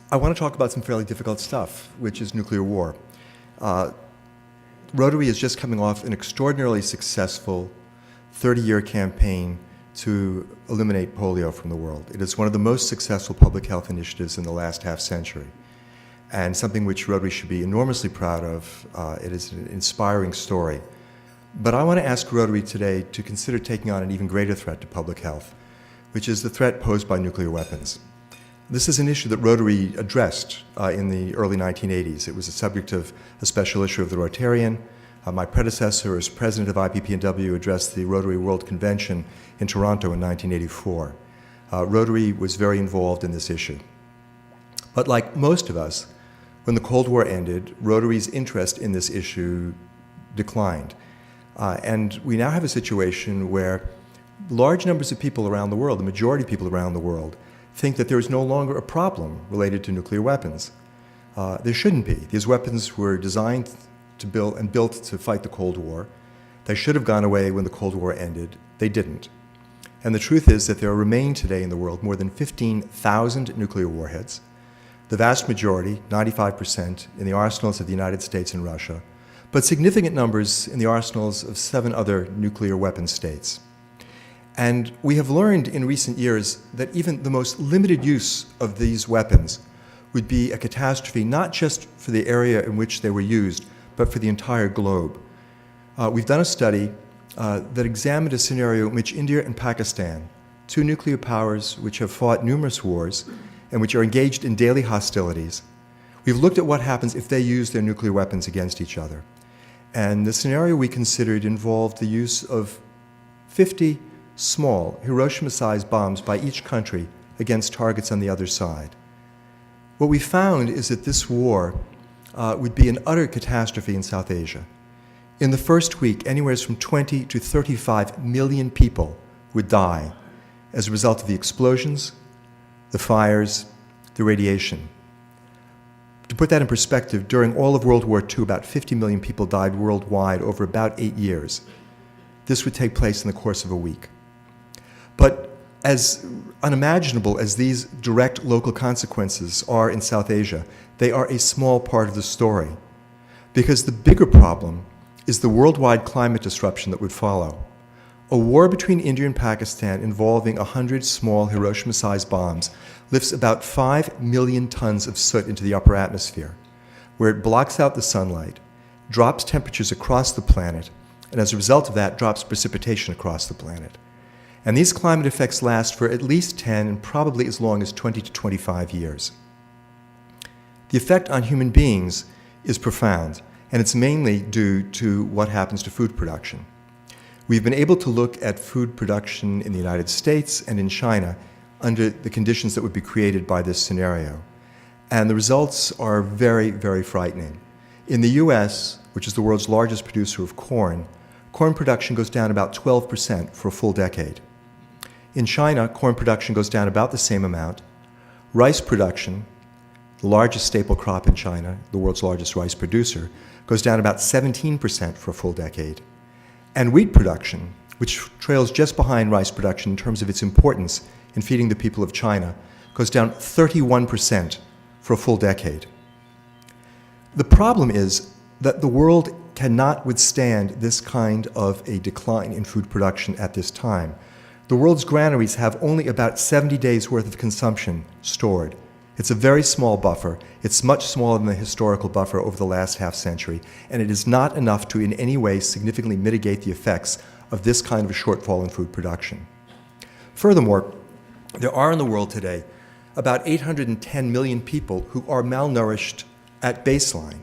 I want to talk about some fairly difficult stuff, which is nuclear war. Rotary is just coming off an extraordinarily successful 30-year campaign to eliminate polio from the world. It is one of the most successful public health initiatives in the last half century, and something which Rotary should be enormously proud of. It is an inspiring story. But I want to ask Rotary today to consider taking on an even greater threat to public health, which is the threat posed by nuclear weapons. This is an issue that Rotary addressed in the early 1980s. It was the subject of a special issue of the Rotarian. My predecessor as president of IPPNW addressed the Rotary World Convention in Toronto in 1984. Rotary was very involved in this issue. But like most of us, when the Cold War ended, Rotary's interest in this issue declined. And we now have a situation where large numbers of people around the world, the majority of people around the world, think that there is no longer a problem related to nuclear weapons. There shouldn't be. These weapons were designed to build and built to fight the Cold War. They should have gone away when the Cold War ended. They didn't. And the truth is that there remain today in the world more than 15,000 nuclear warheads, the vast majority, 95%, in the arsenals of the United States and Russia, but significant numbers in the arsenals of 7 other nuclear weapon states. And we have learned in recent years that even the most limited use of these weapons would be a catastrophe, not just for the area in which they were used, but for the entire globe. We've done a study that examined a scenario in which India and Pakistan, 2 nuclear powers which have fought numerous wars and which are engaged in daily hostilities, we've looked at what happens if they use their nuclear weapons against each other. And the scenario we considered involved the use of 50 small Hiroshima-sized bombs by each country against targets on the other side. What we found is that this war would be an utter catastrophe in South Asia. In the first week, anywhere from 20 to 35 million people would die as a result of the explosions, the fires, the radiation. To put that in perspective, during all of World War II, about 50 million people died worldwide over about 8 years. This would take place in the course of a week. But as unimaginable as these direct local consequences are in South Asia, they are a small part of the story, because the bigger problem is the worldwide climate disruption that would follow. A war between India and Pakistan involving 100 small Hiroshima-sized bombs lifts about 5 million tons of soot into the upper atmosphere, where it blocks out the sunlight, drops temperatures across the planet, and as a result of that, drops precipitation across the planet. And these climate effects last for at least 10 and probably as long as 20 to 25 years. The effect on human beings is profound, and it's mainly due to what happens to food production. We've been able to look at food production in the United States and in China under the conditions that would be created by this scenario. And the results are very, very frightening. In the US, which is the world's largest producer of corn production goes down about 12% for a full decade. In China, corn production goes down about the same amount. Rice production, the largest staple crop in China, the world's largest rice producer, goes down about 17% for a full decade. And wheat production, which trails just behind rice production in terms of its importance in feeding the people of China, goes down 31% for a full decade. The problem is that the world cannot withstand this kind of a decline in food production at this time. The world's granaries have only about 70 days' worth of consumption stored. It's a very small buffer. It's much smaller than the historical buffer over the last half century, and it is not enough to in any way significantly mitigate the effects of this kind of a shortfall in food production. Furthermore, there are in the world today about 810 million people who are malnourished at baseline.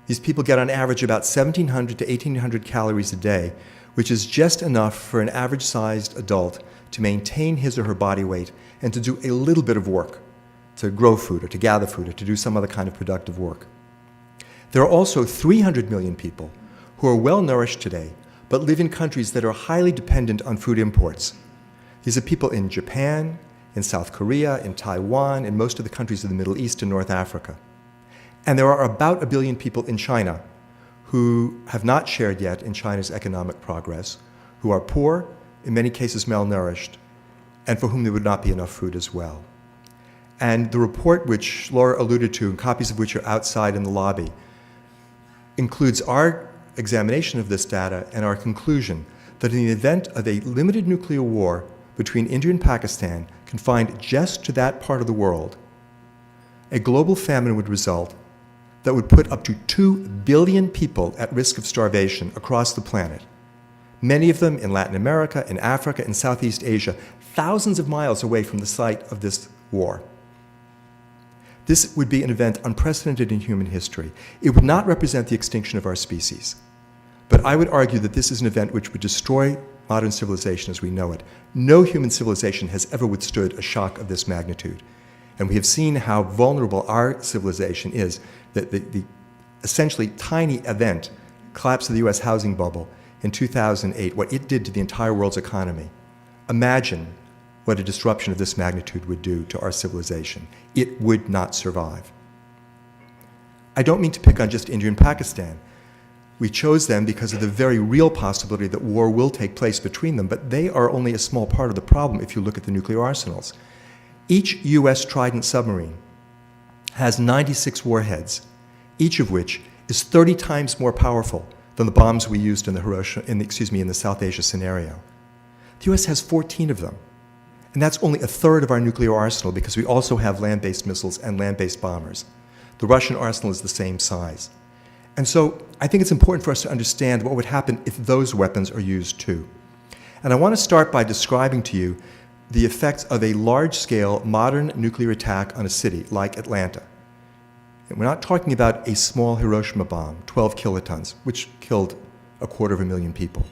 These people get on average about 1,700 to 1,800 calories a day, which is just enough for an average-sized adult to maintain his or her body weight and to do a little bit of work, to grow food or to gather food or to do some other kind of productive work. There are also 300 million people who are well-nourished today but live in countries that are highly dependent on food imports. These are people in Japan, in South Korea, in Taiwan, in most of the countries of the Middle East and North Africa. And there are about 1 billion people in China who have not shared yet in China's economic progress, who are poor, in many cases malnourished, and for whom there would not be enough food as well. And the report which Laura alluded to, and copies of which are outside in the lobby, includes our examination of this data and our conclusion that in the event of a limited nuclear war between India and Pakistan, confined just to that part of the world, a global famine would result that would put up to 2 billion people at risk of starvation across the planet, many of them in Latin America, in Africa, in Southeast Asia, thousands of miles away from the site of this war. This would be an event unprecedented in human history. It would not represent the extinction of our species, but I would argue that this is an event which would destroy modern civilization as we know it. No human civilization has ever withstood a shock of this magnitude. And we have seen how vulnerable our civilization is, that the essentially tiny event, collapse of the US housing bubble in 2008, what it did to the entire world's economy. Imagine what a disruption of this magnitude would do to our civilization. It would not survive. I don't mean to pick on just India and Pakistan. We chose them because of the very real possibility that war will take place between them, but they are only a small part of the problem if you look at the nuclear arsenals. Each US Trident submarine has 96 warheads, each of which is 30 times more powerful than the bombs we used in the South Asia scenario. The US has 14 of them. And that's only a third of our nuclear arsenal because we also have land-based missiles and land-based bombers. The Russian arsenal is the same size. And so I think it's important for us to understand what would happen if those weapons are used too. And I want to start by describing to you the effects of a large-scale modern nuclear attack on a city like Atlanta. And we're not talking about a small Hiroshima bomb, 12 kilotons, which killed 250,000 people.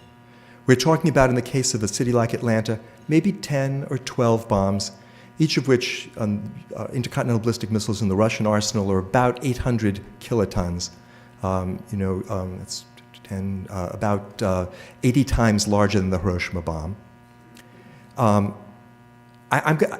We're talking about, in the case of a city like Atlanta, maybe 10 or 12 bombs, each of which intercontinental ballistic missiles in the Russian arsenal are about 800 kilotons. That's about 80 times larger than the Hiroshima bomb.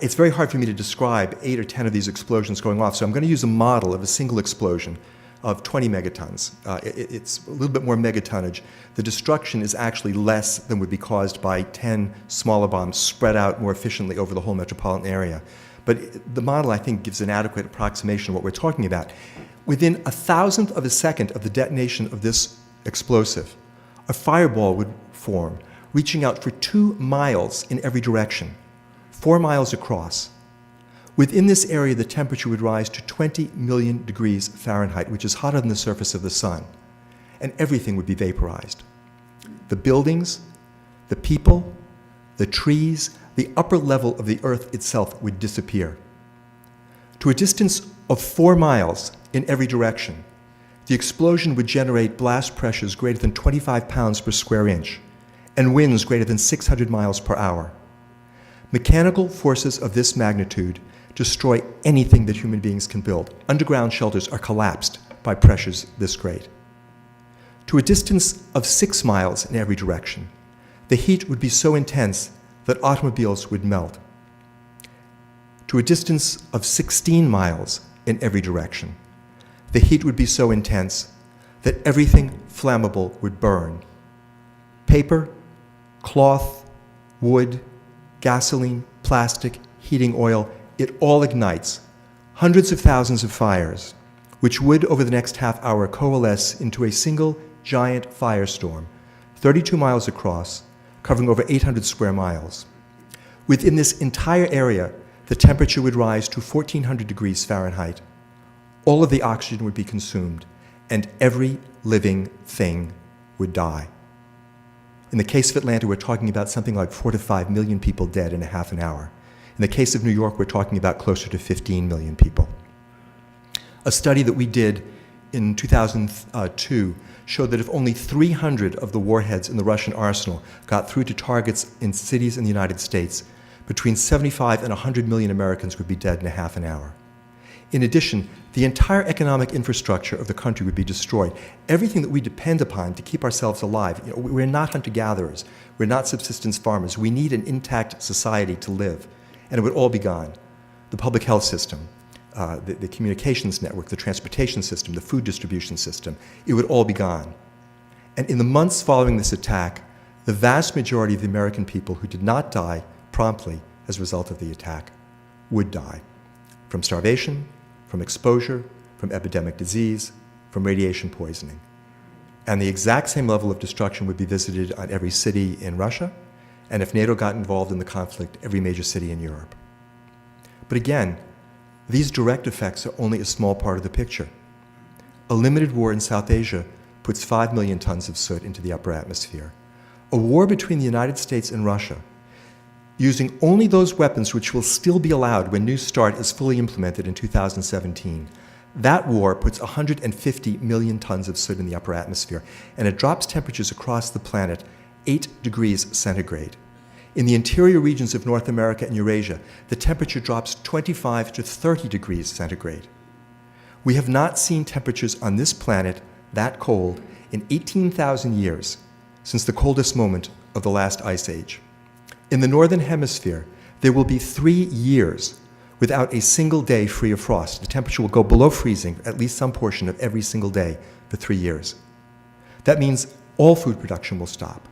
It's very hard for me to describe 8 or 10 of these explosions going off, so I'm going to use a model of a single explosion of 20 megatons. It's a little bit more megatonnage. The destruction is actually less than would be caused by 10 smaller bombs spread out more efficiently over the whole metropolitan area. But the model, I think, gives an adequate approximation of what we're talking about. Within 1,000th of a second of the detonation of this explosive, a fireball would form, reaching out for 2 miles in every direction, 4 miles across. Within this area, the temperature would rise to 20 million degrees Fahrenheit, which is hotter than the surface of the sun, and everything would be vaporized. The buildings, the people, the trees, the upper level of the earth itself would disappear. To a distance of 4 miles in every direction, the explosion would generate blast pressures greater than 25 pounds per square inch and winds greater than 600 miles per hour. Mechanical forces of this magnitude destroy anything that human beings can build. Underground shelters are collapsed by pressures this great. To a distance of 6 miles in every direction, the heat would be so intense that automobiles would melt. To a distance of 16 miles in every direction, the heat would be so intense that everything flammable would burn. Paper, cloth, wood, gasoline, plastic, heating oil, it all ignites hundreds of thousands of fires, which would, over the next half hour, coalesce into a single giant firestorm, 32 miles across, covering over 800 square miles. Within this entire area, the temperature would rise to 1,400 degrees Fahrenheit. All of the oxygen would be consumed, and every living thing would die. In the case of Atlanta, we're talking about something like 4 to 5 million people dead in a half an hour. In the case of New York, we're talking about closer to 15 million people. A study that we did in 2002 showed that if only 300 of the warheads in the Russian arsenal got through to targets in cities in the United States, between 75 and 100 million Americans would be dead in a half an hour. In addition, the entire economic infrastructure of the country would be destroyed. Everything that we depend upon to keep ourselves alive. We're not hunter-gatherers. We're not subsistence farmers. We need an intact society to live. And it would all be gone. The public health system, the communications network, the transportation system, the food distribution system, it would all be gone. And in the months following this attack, the vast majority of the American people who did not die promptly as a result of the attack would die. from starvation, from exposure, from epidemic disease, from radiation poisoning. And the exact same level of destruction would be visited on every city in Russia, and if NATO got involved in the conflict, every major city in Europe. But again, these direct effects are only a small part of the picture. A limited war in South Asia puts 5 million tons of soot into the upper atmosphere. A war between the United States and Russia, using only those weapons which will still be allowed when New START is fully implemented in 2017, that war puts 150 million tons of soot in the upper atmosphere, and it drops temperatures across the planet 8 degrees centigrade. In the interior regions of North America and Eurasia, the temperature drops 25 to 30 degrees centigrade. We have not seen temperatures on this planet that cold in 18,000 years, since the coldest moment of the last ice age. In the Northern Hemisphere, there will be 3 years without a single day free of frost. The temperature will go below freezing at least some portion of every single day for 3 years. That means all food production will stop.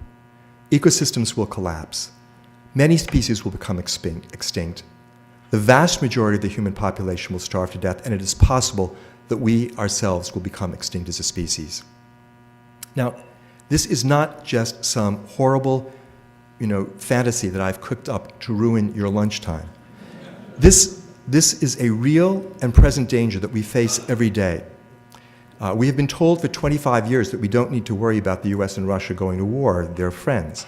Ecosystems will collapse. Many species will become extinct. The vast majority of the human population will starve to death, and it is possible that we ourselves will become extinct as a species. Now, this is not just some horrible, fantasy that I've cooked up to ruin your lunchtime. This is a real and present danger that we face every day. We have been told for 25 years that we don't need to worry about the US and Russia going to war. They're friends.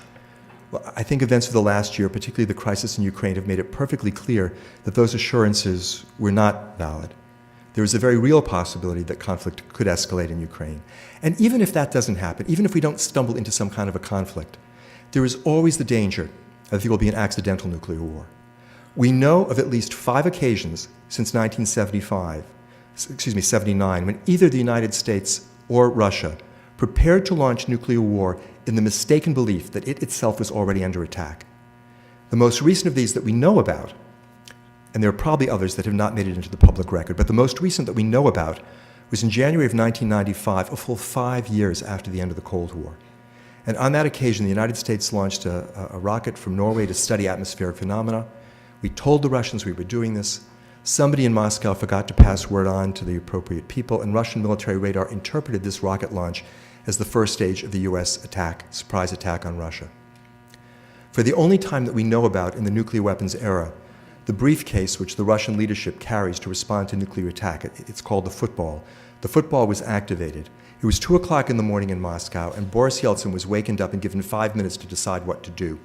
Well, I think events of the last year, particularly the crisis in Ukraine, have made it perfectly clear that those assurances were not valid. There is a very real possibility that conflict could escalate in Ukraine. And even if that doesn't happen, even if we don't stumble into some kind of a conflict, there is always the danger that there will be an accidental nuclear war. We know of at least 5 occasions since 1979, when either the United States or Russia prepared to launch nuclear war in the mistaken belief that it itself was already under attack. The most recent of these that we know about, and there are probably others that have not made it into the public record, but the most recent that we know about was in January of 1995, a full 5 years after the end of the Cold War. And on that occasion, the United States launched a rocket from Norway to study atmospheric phenomena. We told the Russians we were doing this. Somebody in Moscow forgot to pass word on to the appropriate people, and Russian military radar interpreted this rocket launch as the first stage of the US attack, surprise attack on Russia. For the only time that we know about in the nuclear weapons era, the briefcase which the Russian leadership carries to respond to nuclear attack, it's called the football. The football was activated. It was 2 o'clock in the morning in Moscow, and Boris Yeltsin was wakened up and given 5 minutes to decide what to do.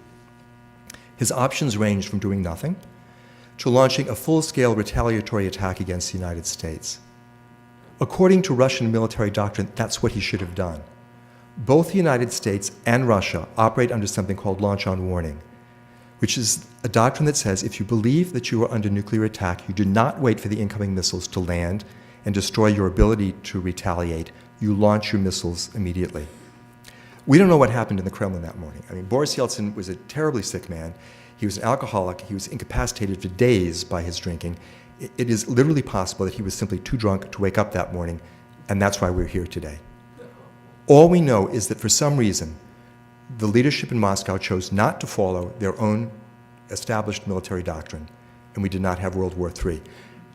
His options ranged from doing nothing to launching a full-scale retaliatory attack against the United States. According to Russian military doctrine, that's what he should have done. Both the United States and Russia operate under something called launch on warning, which is a doctrine that says if you believe that you are under nuclear attack, you do not wait for the incoming missiles to land and destroy your ability to retaliate. You launch your missiles immediately. We don't know what happened in the Kremlin that morning. I mean, Boris Yeltsin was a terribly sick man. He was an alcoholic. He was incapacitated for days by his drinking. It is literally possible that he was simply too drunk to wake up that morning, and that's why we're here today. All we know is that for some reason, the leadership in Moscow chose not to follow their own established military doctrine, and we did not have World War III.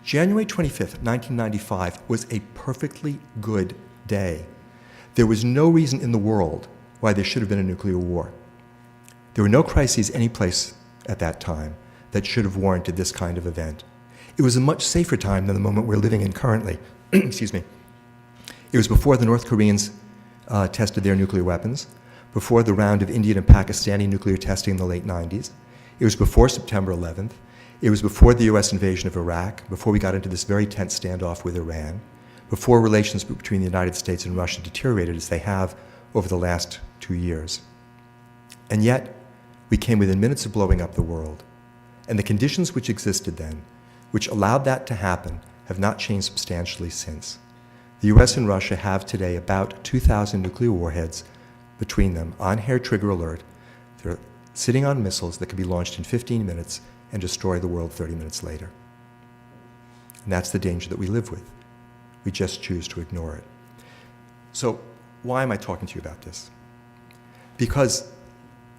January 25th, 1995 was a perfectly good day. There was no reason in the world why there should have been a nuclear war. There were no crises anyplace at that time that should have warranted this kind of event. It was a much safer time than the moment we're living in currently. Excuse me. It was before the North Koreans tested their nuclear weapons, before the round of Indian and Pakistani nuclear testing in the late 90s. It was before September 11th. It was before the US invasion of Iraq, before we got into this very tense standoff with Iran, before relations between the United States and Russia deteriorated as they have over the last 2 years. And yet, we came within minutes of blowing up the world. And the conditions which existed then, which allowed that to happen, have not changed substantially since. The US and Russia have today about 2,000 nuclear warheads between them on hair trigger alert. They're sitting on missiles that can be launched in 15 minutes and destroy the world 30 minutes later. And that's the danger that we live with. We just choose to ignore it. So why am I talking to you about this? Because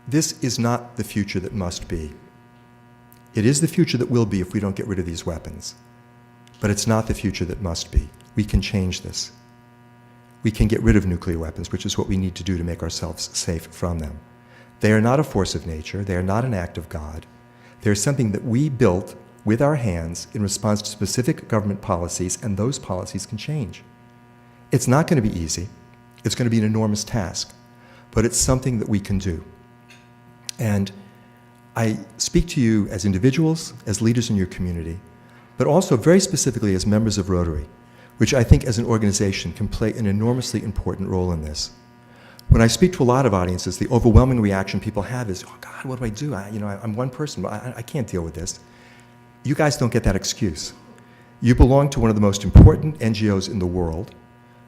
this is not the future that must be. It is the future that will be if we don't get rid of these weapons. but it's not the future that must be. We can change this. We can get rid of nuclear weapons, which is what we need to do to make ourselves safe from them. They are not a force of nature. They are not an act of God. They're something that we built with our hands in response to specific government policies, and those policies can change. It's not going to be easy. It's going to be an enormous task, but it's something that we can do. And I speak to you as individuals, as leaders in your community, but also very specifically as members of Rotary, which I think as an organization can play an enormously important role in this. When I speak to a lot of audiences, the overwhelming reaction people have is, oh God, what do I do? I'm one person, I can't deal with this. You guys don't get that excuse. You belong to one of the most important NGOs in the world,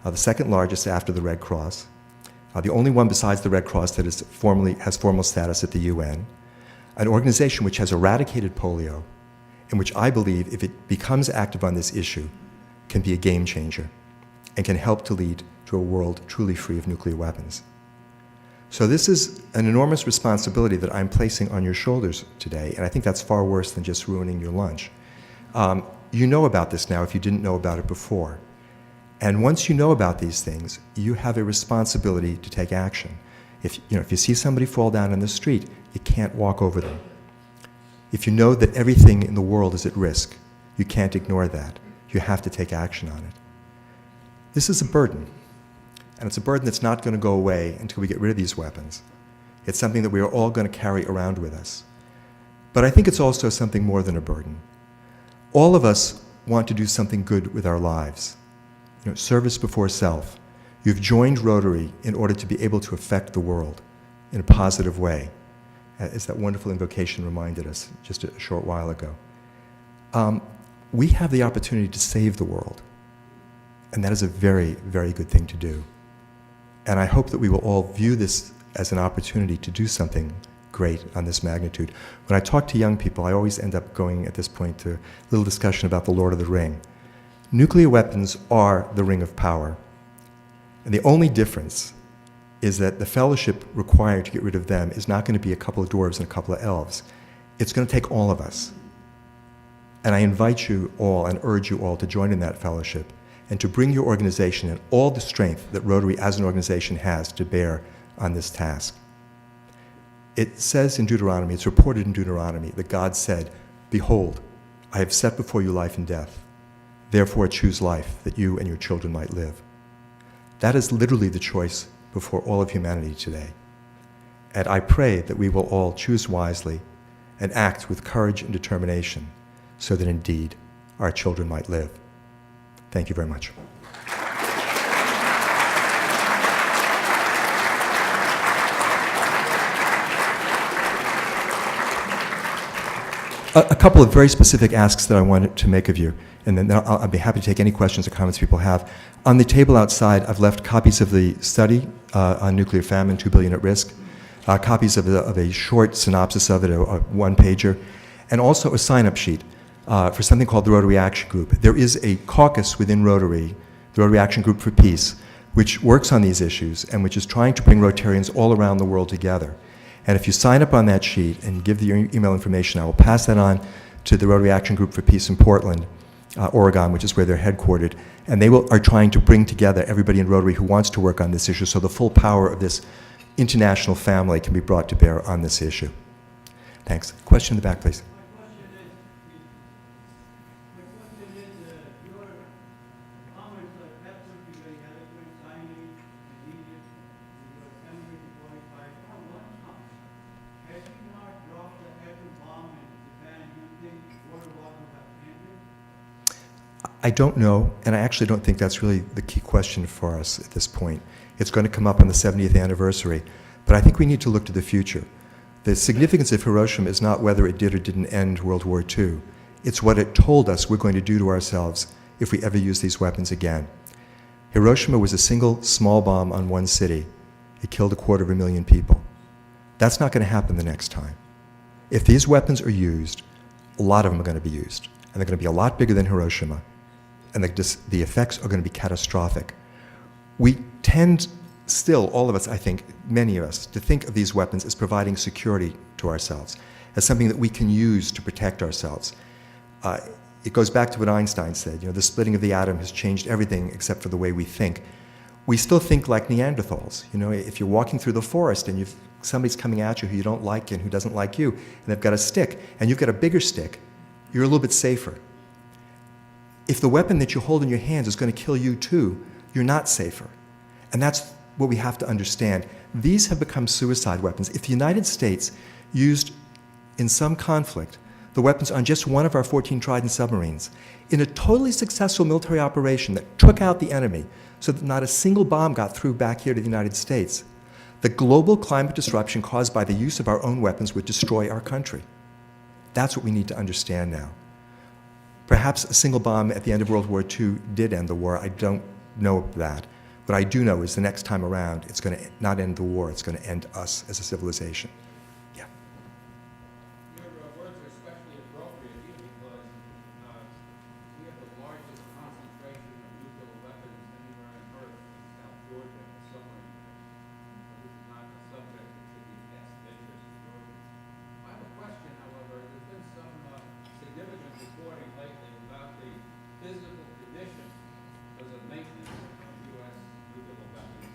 the second largest after the Red Cross, the only one besides the Red Cross that has formal status at the UN, an organization which has eradicated polio, and which I believe, if it becomes active on this issue, can be a game changer and can help to lead to a world truly free of nuclear weapons. So this is an enormous responsibility that I'm placing on your shoulders today, and I think that's far worse than just ruining your lunch. You know about this now if you didn't know about it before. And once you know about these things, you have a responsibility to take action. If you see somebody fall down in the street, you can't walk over them. If you know that everything in the world is at risk, you can't ignore that. You have to take action on it. This is a burden, and it's a burden that's not going to go away until we get rid of these weapons. It's something that we are all going to carry around with us. But I think it's also something more than a burden. All of us want to do something good with our lives. Service before self. You've joined Rotary in order to be able to affect the world in a positive way, as that wonderful invocation reminded us just a short while ago. We have the opportunity to save the world, and that is a very, very good thing to do. And I hope that we will all view this as an opportunity to do something great on this magnitude. When I talk to young people, I always end up going at this point to a little discussion about the Lord of the Ring. Nuclear weapons are the ring of power. And the only difference is that the fellowship required to get rid of them is not going to be a couple of dwarves and a couple of elves. It's going to take all of us. And I invite you all and urge you all to join in that fellowship and to bring your organization and all the strength that Rotary as an organization has to bear on this task. It says in Deuteronomy, it's reported in Deuteronomy, that God said, "Behold, I have set before you life and death. Therefore choose life, that you and your children might live." That is literally the choice before all of humanity today. And I pray that we will all choose wisely and act with courage and determination so that indeed our children might live. Thank you very much. A couple of very specific asks that I wanted to make of you, and then I'll be happy to take any questions or comments people have. On the table outside, I've left copies of the study on nuclear famine, 2 billion at risk, copies of a short synopsis of it, a one-pager, and also a sign-up sheet for something called the Rotary Action Group. There is a caucus within Rotary, the Rotary Action Group for Peace, which works on these issues and which is trying to bring Rotarians all around the world together. And if you sign up on that sheet and give your email information, I will pass that on to the Rotary Action Group for Peace in Portland, Oregon, which is where they're headquartered. And they are trying to bring together everybody in Rotary who wants to work on this issue so the full power of this international family can be brought to bear on this issue. Thanks. Question in the back, please. I don't know, and I actually don't think that's really the key question for us at this point. It's going to come up on the 70th anniversary, but I think we need to look to the future. The significance of Hiroshima is not whether it did or didn't end World War II. It's what it told us we're going to do to ourselves if we ever use these weapons again. Hiroshima was a single small bomb on one city. It killed 250,000 people. That's not going to happen the next time. If these weapons are used, a lot of them are going to be used, and they're going to be a lot bigger than Hiroshima. And the effects are going to be catastrophic. We tend still, all of us, I think, many of us, to think of these weapons as providing security to ourselves, as something that we can use to protect ourselves. it goes back to what Einstein said, the splitting of the atom has changed everything except for the way we think. We still think like Neanderthals. If you're walking through the forest and somebody's coming at you who you don't like and who doesn't like you, and they've got a stick, and you've got a bigger stick, you're a little bit safer. If the weapon that you hold in your hands is going to kill you too, you're not safer. And that's what we have to understand. These have become suicide weapons. If the United States used in some conflict the weapons on just one of our 14 Trident submarines, in a totally successful military operation that took out the enemy so that not a single bomb got through back here to the United States, the global climate disruption caused by the use of our own weapons would destroy our country. That's what we need to understand now. Perhaps a single bomb at the end of World War II did end the war. I don't know that. What I do know is the next time around, it's going to not end the war, it's going to end us as a civilization. Yeah. Your words are especially appropriate here because we have the largest concentration of nuclear weapons anywhere on Earth in South Georgia, somewhere. This is not a subject that should be past interest in Georgia. I have a question, however. There's been some significant reporting lately about the physical conditions for the maintenance of U.S. nuclear weapons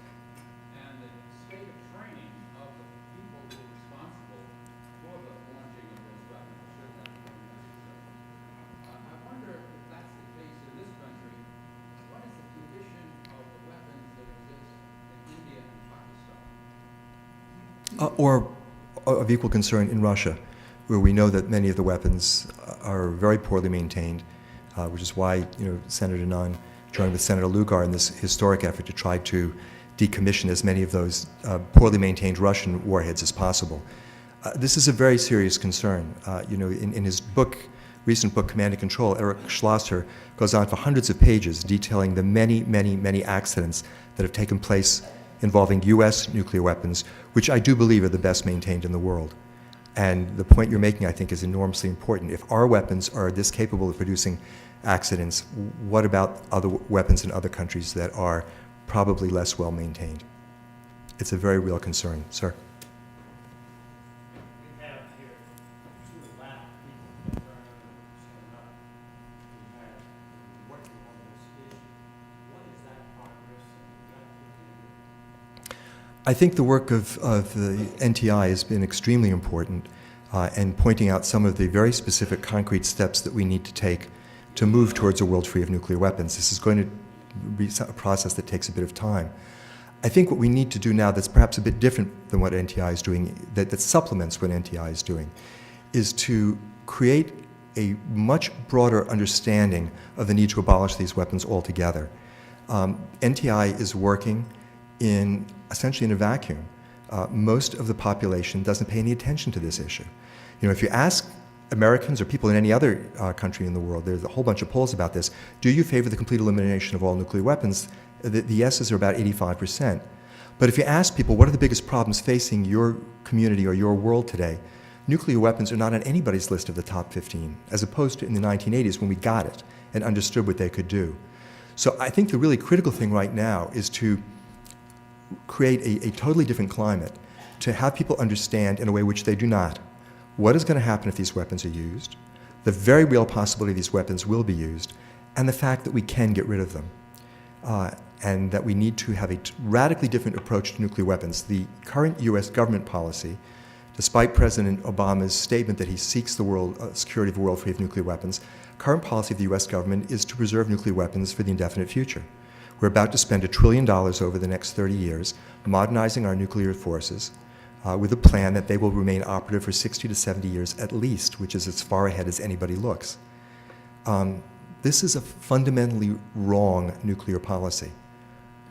and the state of training of the people who are responsible for the launching of those weapons, should that become necessary. I wonder if that's the case in this country. What is the condition of the weapons that exist in India and Pakistan? Or of equal concern in Russia, where we know that many of the weapons are very poorly maintained, which is why Senator Nunn joined with Senator Lugar in this historic effort to try to decommission as many of those poorly maintained Russian warheads as possible. This is a very serious concern. In his recent book, Command and Control, Eric Schlosser goes on for hundreds of pages detailing the many, many, many accidents that have taken place involving U.S. nuclear weapons, which I do believe are the best maintained in the world. And the point you're making, I think, is enormously important. If our weapons are this capable of producing accidents, what about other weapons in other countries that are probably less well maintained? It's a very real concern, sir. We have here two lab people that are stand up who have been working on this issue. What is that progress and what do you do? I think the work of the NTI has been extremely important and pointing out some of the very specific concrete steps that we need to take to move towards a world free of nuclear weapons. This is going to be a process that takes a bit of time. I think what we need to do now that's perhaps a bit different than what NTI is doing, that supplements what NTI is doing, is to create a much broader understanding of the need to abolish these weapons altogether. NTI is working essentially in a vacuum. Most of the population doesn't pay any attention to this issue. If you ask Americans or people in any other country in the world, there's a whole bunch of polls about this, do you favor the complete elimination of all nuclear weapons? The yeses are about 85%. But if you ask people, what are the biggest problems facing your community or your world today? Nuclear weapons are not on anybody's list of the top 15, as opposed to in the 1980s when we got it and understood what they could do. So I think the really critical thing right now is to create a totally different climate, to have people understand in a way which they do not, what is going to happen if these weapons are used, the very real possibility these weapons will be used, and the fact that we can get rid of them. And that we need to have a radically different approach to nuclear weapons. The current U.S. government policy, despite President Obama's statement that he seeks the security of a world free of nuclear weapons, current policy of the U.S. government is to preserve nuclear weapons for the indefinite future. We're about to spend $1 trillion over the next 30 years modernizing our nuclear forces with a plan that they will remain operative for 60 to 70 years at least, which is as far ahead as anybody looks. This is a fundamentally wrong nuclear policy.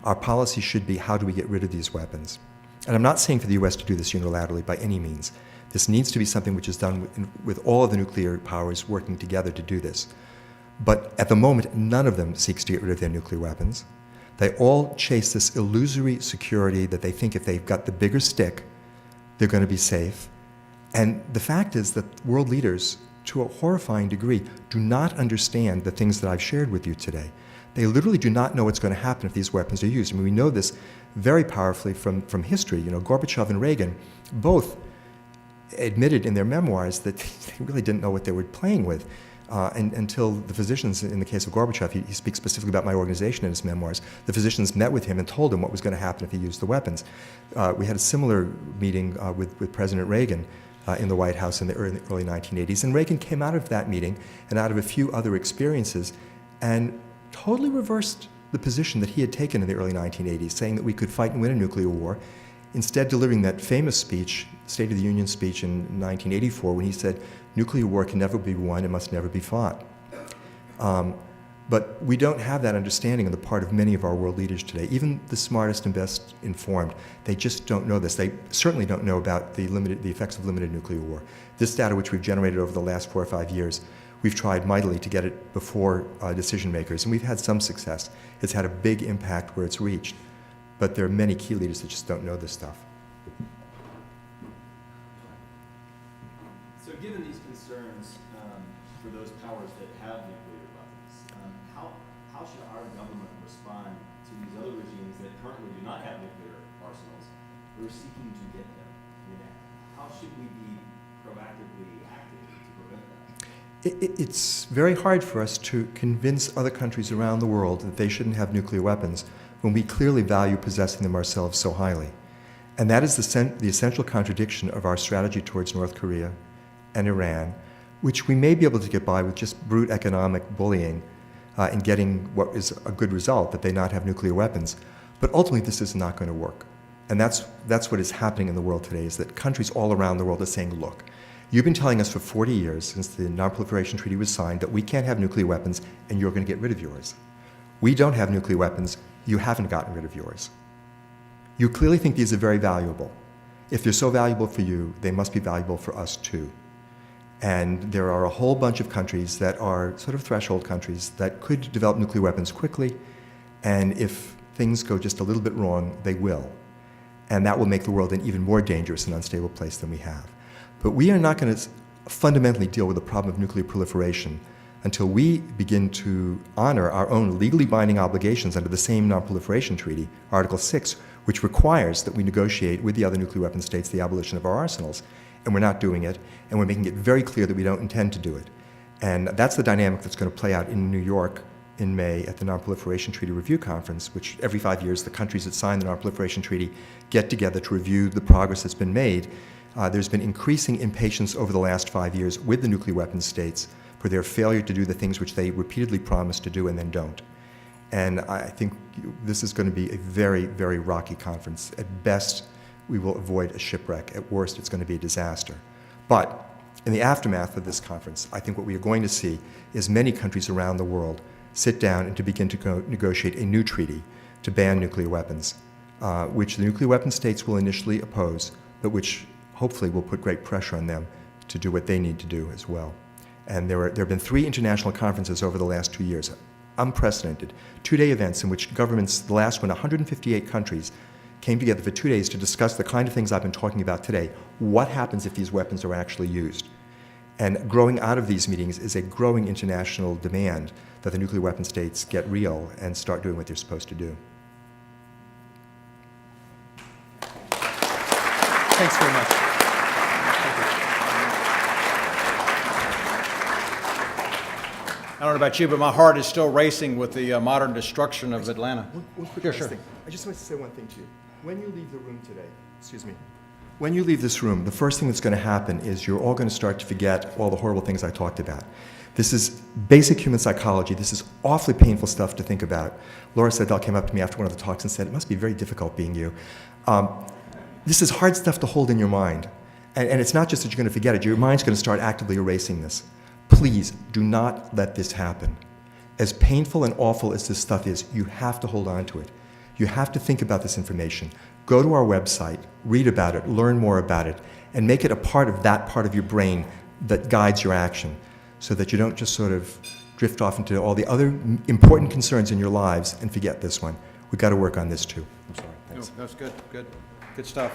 Our policy should be, how do we get rid of these weapons? And I'm not saying for the U.S. to do this unilaterally by any means. This needs to be something which is done with all of the nuclear powers working together to do this. But at the moment, none of them seeks to get rid of their nuclear weapons. They all chase this illusory security that they think if they've got the bigger stick, they're going to be safe. And the fact is that world leaders, to a horrifying degree, do not understand the things that I've shared with you today. They literally do not know what's going to happen if these weapons are used. I mean, we know this very powerfully from history. Gorbachev and Reagan both admitted in their memoirs that they really didn't know what they were playing with. And until the physicians, in the case of Gorbachev, he speaks specifically about my organization in his memoirs, the physicians met with him and told him what was going to happen if he used the weapons. We had a similar meeting with President Reagan in the White House in the early 1980s, and Reagan came out of that meeting and out of a few other experiences and totally reversed the position that he had taken in the early 1980s, saying that we could fight and win a nuclear war, instead delivering that famous speech, State of the Union speech in 1984, when he said, nuclear war can never be won and must never be fought. But we don't have that understanding on the part of many of our world leaders today. Even the smartest and best informed, they just don't know this. They certainly don't know about the effects of limited nuclear war. This data, which we've generated over the last 4 or 5 years, we've tried mightily to get it before decision makers, and we've had some success. It's had a big impact where it's reached, but there are many key leaders that just don't know this stuff. So given these concerns for those powers that have nuclear weapons, how should our government respond to these other regimes that currently do not have nuclear arsenals, who are seeking to get them? I mean, how should we be proactively acting to prevent that? It's very hard for us to convince other countries around the world that they shouldn't have nuclear weapons when we clearly value possessing them ourselves so highly. And that is the essential contradiction of our strategy towards North Korea and Iran, which we may be able to get by with just brute economic bullying and getting what is a good result, that they not have nuclear weapons. But ultimately, this is not going to work. And that's what is happening in the world today, is that countries all around the world are saying, look, you've been telling us for 40 years, since the Non-Proliferation Treaty was signed, that we can't have nuclear weapons and you're going to get rid of yours. We don't have nuclear weapons, you haven't gotten rid of yours. You clearly think these are very valuable. If they're so valuable for you, they must be valuable for us too. And there are a whole bunch of countries that are sort of threshold countries that could develop nuclear weapons quickly, and if things go just a little bit wrong, they will. And that will make the world an even more dangerous and unstable place than we have. But we are not going to fundamentally deal with the problem of nuclear proliferation until we begin to honor our own legally binding obligations under the same Non-Proliferation Treaty, Article 6, which requires that we negotiate with the other nuclear weapon states the abolition of our arsenals. And we're not doing it, and we're making it very clear that we don't intend to do it. And that's the dynamic that's going to play out in New York in May at the Non-Proliferation Treaty Review Conference, which every 5 years the countries that sign the Non-Proliferation Treaty get together to review the progress that's been made. There's been increasing impatience over the last 5 years with the nuclear weapons states for their failure to do the things which they repeatedly promise to do and then don't. And I think this is going to be a very, very rocky conference. At best, we will avoid a shipwreck. At worst, it's going to be a disaster. But in the aftermath of this conference, I think what we are going to see is many countries around the world sit down and to begin to negotiate a new treaty to ban nuclear weapons, which the nuclear weapon states will initially oppose, but which hopefully will put great pressure on them to do what they need to do as well. And there have been 3 international conferences over the last 2 years, unprecedented, 2-day events in which governments, the last one, 158 countries, came together for 2 days to discuss the kind of things I've been talking about today. What happens if these weapons are actually used? And growing out of these meetings is a growing international demand that the nuclear weapon states get real and start doing what they're supposed to do. Thanks very much. I don't know about you, but my heart is still racing with the modern destruction of Atlanta. One quick Sure. thing. I just want to say one thing to you. When you leave the room today, when you leave this room, the first thing that's going to happen is you're all going to start to forget all the horrible things I talked about. This is basic human psychology. This is awfully painful stuff to think about. Laura Seidel came up to me after one of the talks and said, it must be very difficult being you. This is hard stuff to hold in your mind. And it's not just that you're going to forget it. Your mind's going to start actively erasing this. Please do not let this happen. As painful and awful as this stuff is, you have to hold on to it. You have to think about this information. Go to our website, read about it, learn more about it, and make it a part of that part of your brain that guides your action so that you don't just sort of drift off into all the other important concerns in your lives and forget this one. We've got to work on this too. I'm sorry. Thanks. No, that's good. Good stuff.